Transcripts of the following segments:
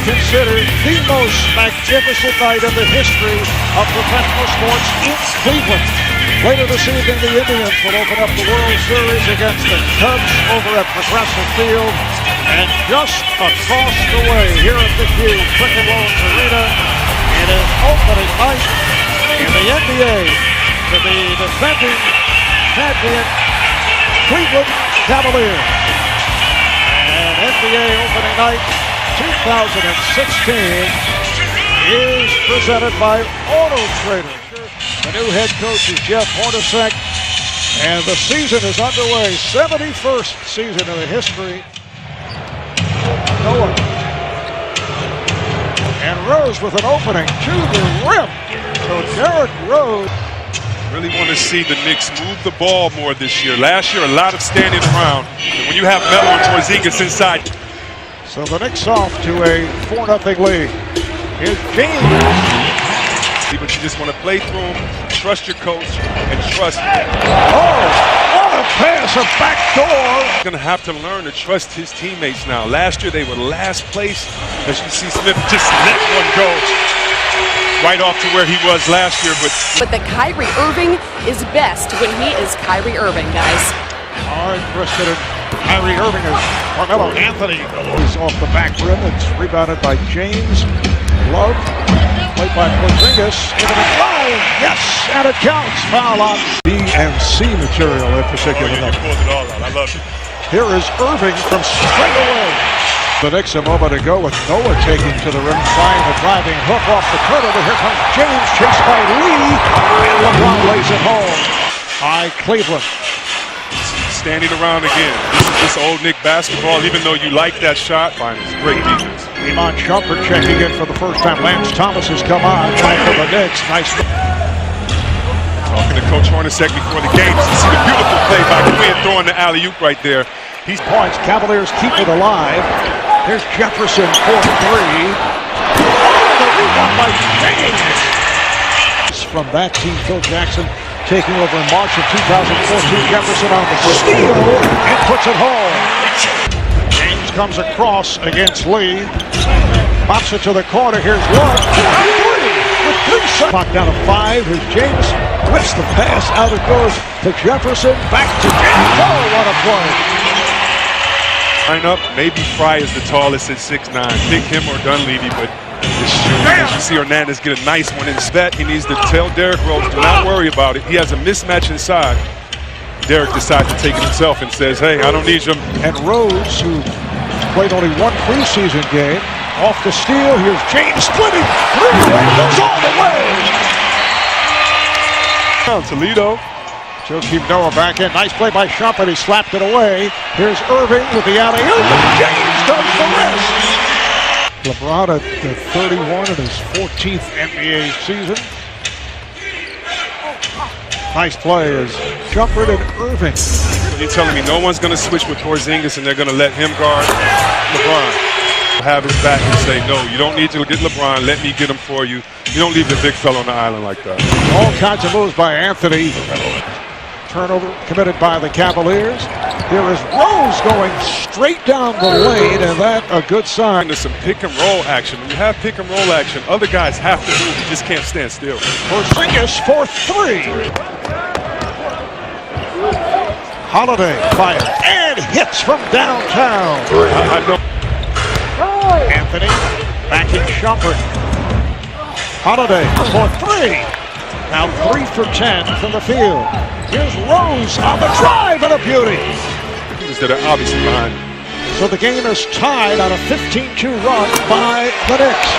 considered the most magnificent night in the history of professional sports in Cleveland. Later this evening, the Indians will open up the World Series against the Cubs over at Progressive Field. And just across the way, here at the Cube, Cricket Loans Arena, it is opening night in the NBA to the defending champion Cleveland Cavaliers. And NBA opening night 2016 is presented by Auto Trader. The new head coach is Jeff Hornacek, and the season is underway. 71st season in the history. Noah. And Rose with an opening to the rim. So Derrick Rose. Really want to see the Knicks move the ball more this year. Last year, a lot of standing around. And when you have Melo and Porzingis inside. So the Knicks off to a 4-0 lead. Here's James. But you just want to play through them, trust your coach, and trust. Oh, what a pass, a back door. He's going to have to learn to trust his teammates now. Last year, they were last place. As you see, Smith just let one go right off to where he was last year. But the Kyrie Irving is best when he is Kyrie Irving, guys. All right, Preston. Kyrie Irving is Carmelo Anthony. He's off the back rim. It's rebounded by James. Love. Played by Porzingis. Into the drive. Yes, and it counts. Foul on B and C material in particular. Oh, yeah, you pulled it all out. I love it. Here is Irving from straight away. The Knicks a moment ago with Noah taking to the rim, trying the driving hook off the cutover. Here comes James, chased by Lee, and LeBron lays it home. High Cleveland. Standing around again. This is old Knick basketball, even though you like that shot. Fine, it's great defense. Iman Shumpert checking in for the first time. Lance Thomas has come on. Trying for the Knicks. Nice. Talking to Coach Hornacek before the game. You see the beautiful play by Quinn throwing the alley-oop right there. He's points. Cavaliers keep it alive. Here's Jefferson for 3. Oh, the rebound by James. From that team, Phil Jackson taking over in March of 2014. Jefferson on the steal and puts it home. James comes across against Lee. Pops it to the corner. Here's one. With 3 seconds. Clock down to 5. Here's James. Whips the pass. Out it goes to Jefferson. Back to James. Oh, what a play. Line up. Maybe Fry is the tallest at 6'9". Pick him or Dunleavy, but as you see Hernandez get a nice one in that. He needs to tell Derrick Rose, do not worry about it. He has a mismatch inside. Derrick decides to take it himself and says, hey, I don't need you. And Rose, who played only 1 preseason game, off the steal. Here's James splitting. 3 goes all the way. Toledo. She'll keep Noah back in. Nice play by Shumpert. He slapped it away. Here's Irving with the alley-oop. James does the rest. LeBron at 31 in his 14th NBA season. Nice play is Shumpert and Irving. You're telling me no one's going to switch with Porzingis and they're going to let him guard LeBron? Have his back and say, no, you don't need to get LeBron. Let me get him for you. You don't leave the big fella on the island like that. All kinds of moves by Anthony. Turnover committed by the Cavaliers. Here is Rose going straight down the lane, and that a good sign. There's some pick and roll action. When you have pick and roll action, other guys have to move. You just can't stand still. Porzingis for 3. Holiday fires and hits from downtown. I know. Anthony backing Shumpert. Holiday for 3. Now 3 for 10 from the field. Here's Rose on the drive and a beauty. That are obviously behind. So the game is tied on a 15-2 run by the Knicks.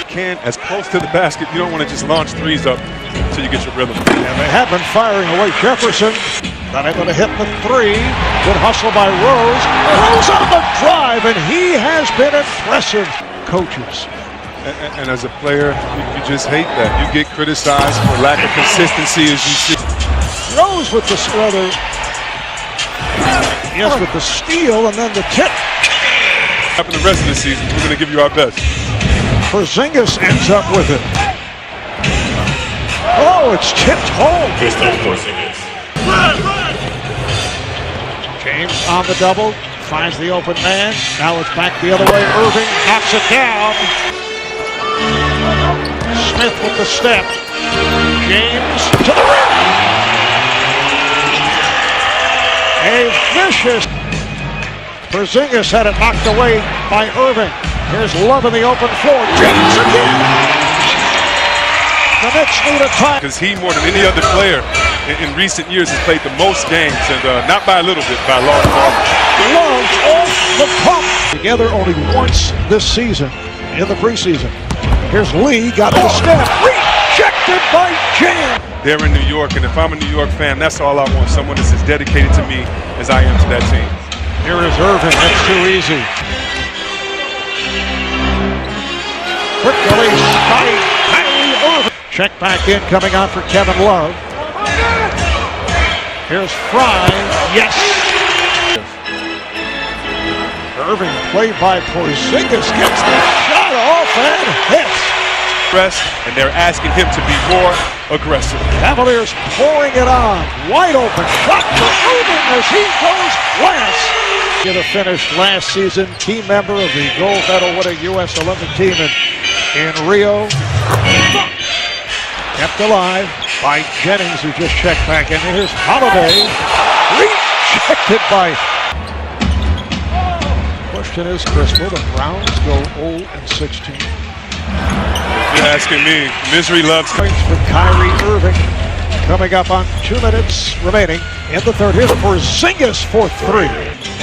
Can as close to the basket. You don't want to just launch threes up until you get your rhythm. And they have been firing away. Jefferson not able to hit the 3. Good hustle by Rose. Rose on the drive, and he has been impressive. Coaches. And as a player, you just hate that. You get criticized for lack of consistency as you see. Rose with the struggle. Yes, with the steal and then the tip. After the rest of the season, we're going to give you our best. Porzingis ends up with it. Oh, it's tipped home. Porzingis. James on the double. finds the open man. Now it's back the other way. Irving knocks it down. Smith with the step. James to the rim. A vicious. Porzingis had it knocked away by Irving. Here's Love in the open floor. James again. The Knicks need a tie. Because he, more than any other player in recent years, has played the most games, and not by a little bit, by a large margin. Love off the pump. Together only once this season in the preseason. Here's Lee, got the step. Rejected by James. They're in New York, and if I'm a New York fan, that's all I want. Someone that's as dedicated to me as I am to that team. Here is Irving. That's too easy. Quick release by Kyrie Irving. Check back in, coming on for Kevin Love. Here's Fry. Yes. Irving, played by Porzingis, gets the shot off and hits. And they're asking him to be more aggressive. Cavaliers pouring it on. Wide open shot for Irving as he goes last. The finish last season, team member of the gold medal winning U.S. Olympic team in Rio. Kept alive by Jennings, who just checked back in. Here's Holiday. Rejected by. Question is, Chris, will the Browns go 0-16? You're asking me. Misery loves points for Kyrie Irving. Coming up on 2 minutes remaining in the third. Here's Porzingis for 3.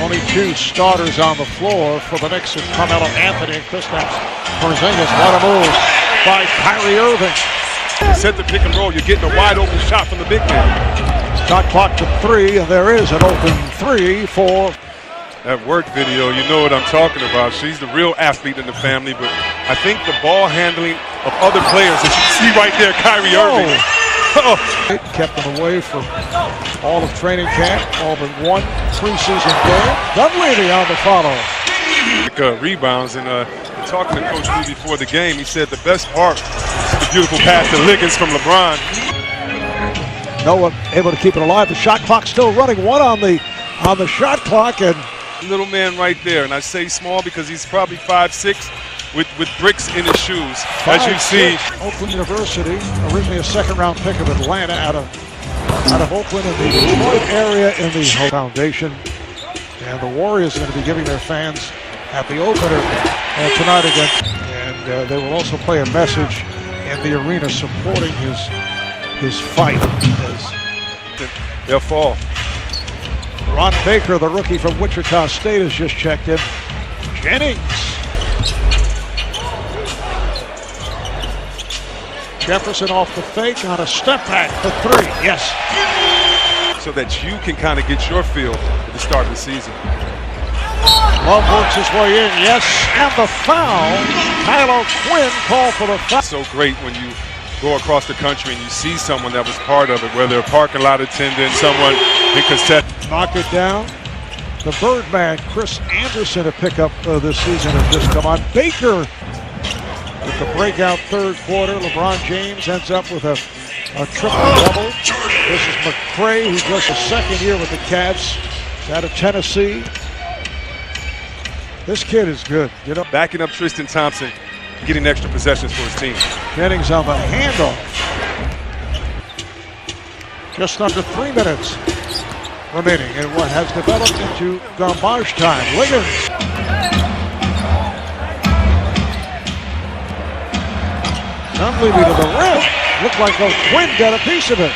Only 2 starters on the floor for the Knicks, and Carmelo Anthony and Kristaps Porzingis. What a move by Kyrie Irving. You set the pick and roll, you're getting a wide open shot from the big man. Shot clock to 3, and there is an open 3 for. That work video, you know what I'm talking about. She's the real athlete in the family, but I think the ball handling of other players, as you see right there, Kyrie Irving. Oh. Kept them away from all of training camp, all but 1 preseason game. Dunleavy on the follow. Rebounds, and talking to Coach Lee before the game, he said the best part is the beautiful pass to Liggins from LeBron. No one able to keep it alive. The shot clock still running. 1 on the shot clock, and little man right there, and I say small because he's probably 5'6", with bricks in his shoes. As you see, Oakland University, originally a 2nd-round pick of Atlanta, out of Oakland in the Detroit area in the foundation. And the Warriors are going to be giving their fans at the opener tonight again. And they will also play a message in the arena supporting his fight. They'll fall. Ron Baker, the rookie from Wichita State, has just checked in. Jennings. Jefferson off the fake on a step back for 3. Yes. So that you can kind of get your feel at the start of the season. Love works his way in. Yes. And the foul. Kylo Quinn called for the foul. So great when you go across the country and you see someone that was part of it, whether a parking lot attendant, someone in cassette. Knock it down. The Birdman, Chris Anderson, a pickup this season, has just come on. Baker with the breakout third quarter. LeBron James ends up with a triple-double. This is McCray, who's just a 2nd year with the Cavs. He's out of Tennessee. This kid is good. You know, backing up Tristan Thompson, getting extra possessions for his team. Jennings on the handoff. Just under 3 minutes remaining in what has developed into garbage time. Liggins. Dunleavy to the rim. Looked like Quinn got a piece of it.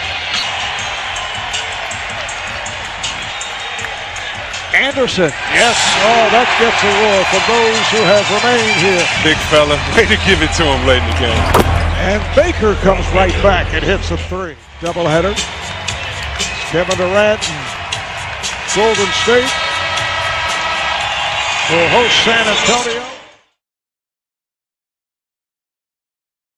Anderson. Yes. Oh, that gets a roar from those who have remained here. Big fella. Way to give it to him late in the game. And Baker comes right back and hits a 3. Doubleheader. Kevin Durant and Golden State will host San Antonio.